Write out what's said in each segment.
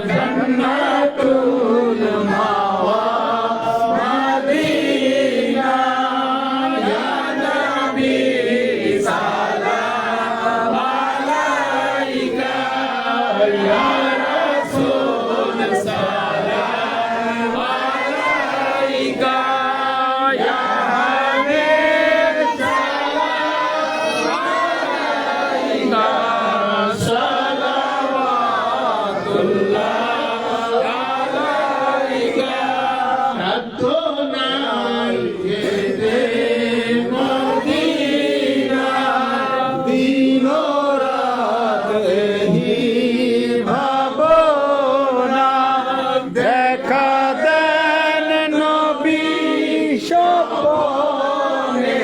জান্নাতুল মাওয়া Medina ইয়া নবী সালাম আলাইকা ইয়া রাসূল সালাম আলাইকা ইয়া হাবিব সালাম আলাইকা সালাওয়াতুল্লাহ আলাইকা আদনাই কে মদিনা দিন রাত হি ভাবনা দেখা দেন নবী স্বপ্নে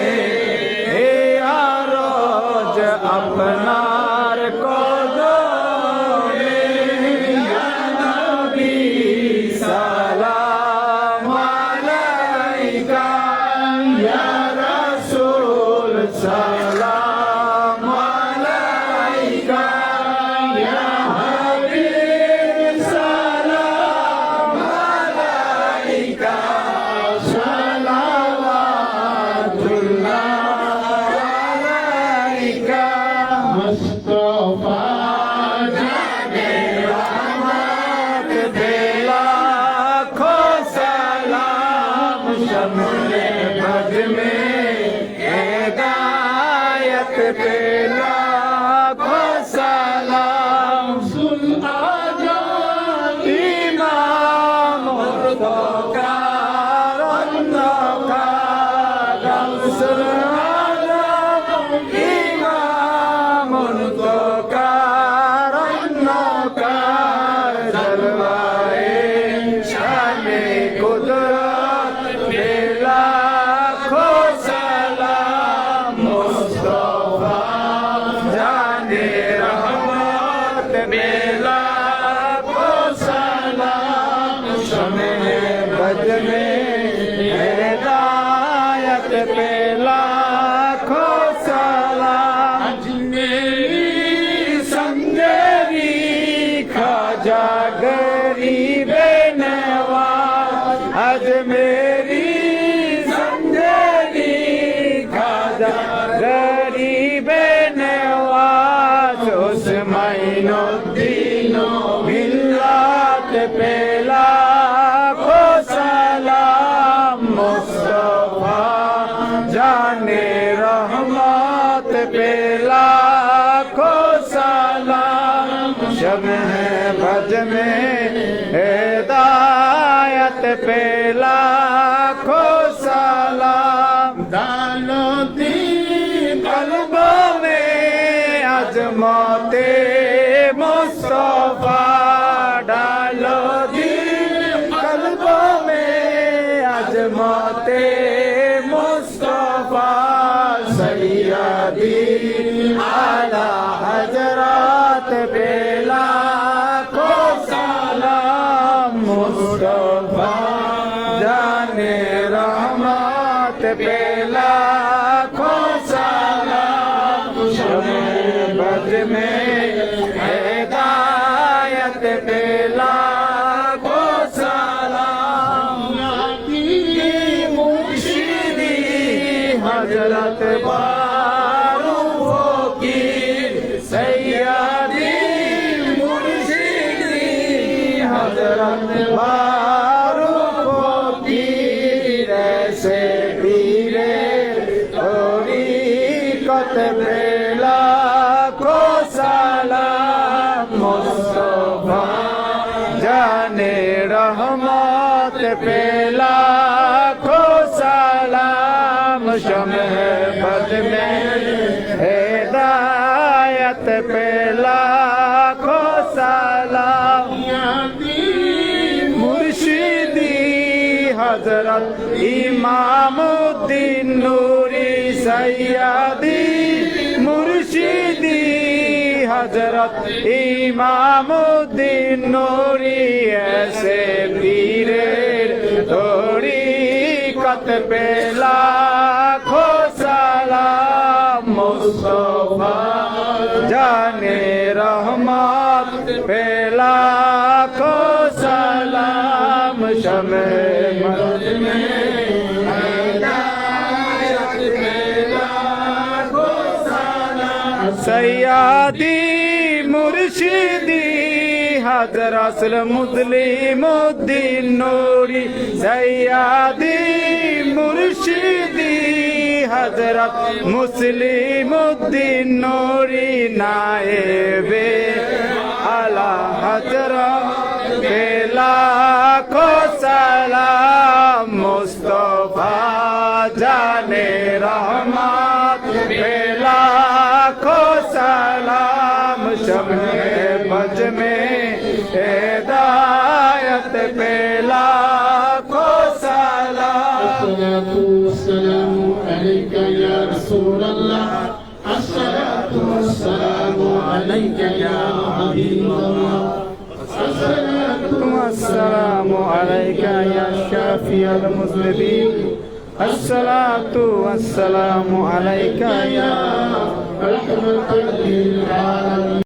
হে আরজ আপনার কদমে ইয়া নবী সালাম আলাইকা ইয়া রাসূল সালাম আলাইকা ইয়া হাবিব সালাম আলাইকা সালাওয়াতুল্লাহ আলাইকা মুস্তাফা জানে রহমত বেলা খো সালাম শমে বজ में हिदायत बेला खो सलाम सुन आजा इमाम मुर्तका रन्नका गमसुल आजा इमाम मुर्तका रन्नका जलवाए शाने कुदरत बेला खो सलाम मुस्तफा जाने रहमत बेला खो सलाम शमे बज में हिदायत बेला खो सलाम अजमेरी संगरी खाजा गरीबे नवाज अजमेरी संगरी खाजा गरीबे नवाज उस्माइनुद्दीन मिल्लत पेला खो सलाम मुस्तफा जाने रहमत पेला खो सलाम शमे बज में हिदायत पेला खो सलाम दालो दी कल्बों में अजमते मुस्तफा डालो दी कल्बों में अजमते मुस्तफा सैयदी आला हजरत बेला खो सलाम मुस्तफा जाने रहमत बेला खो सलाम शमे बज में हिदायत बेला खो सलाम मुर्शिदी हजरत बारू की सैयदी मुर्शिदी हजरत बारू की से पीरे तरीक़त बेला खो सलाम मुस्तफा जाने रहमत बेला खो सलाम शमे बज में हिदायत बेला खो सलाम मुर्शिदी हजरत इमामुद्दीन नूरी सैयदी मुर्शिदी हजरत इमामुद्दीन नूरी ऐसे पीरेर तरीक़त पे लाखों सलाम मुस्तफा जाने रहमत पे लाखों सलाम शमे मर्द में सैयदी मुर्शिदी हजरत मुस्लिमुद्दीन नूरी सैयदी मुर्शिदी हजरत मुस्लिमुद्दीन नूरी नाएबे आला हजरत पे लाखों सलाम मुस्तफा जाने रहमत पे लाखों सलाम शमे बज में हिदायत पे लाखों सलाम अस्सलातु अलैका या रसूल अल्लाह अस्सलातु वस्सलामु अलैका या हबीब अल्लाह अस्सलामु अलैका या शाफी अल मुज़निबीन अस्सलातु वस्सलामु अलैका या रहमतुल लिल आलमीन।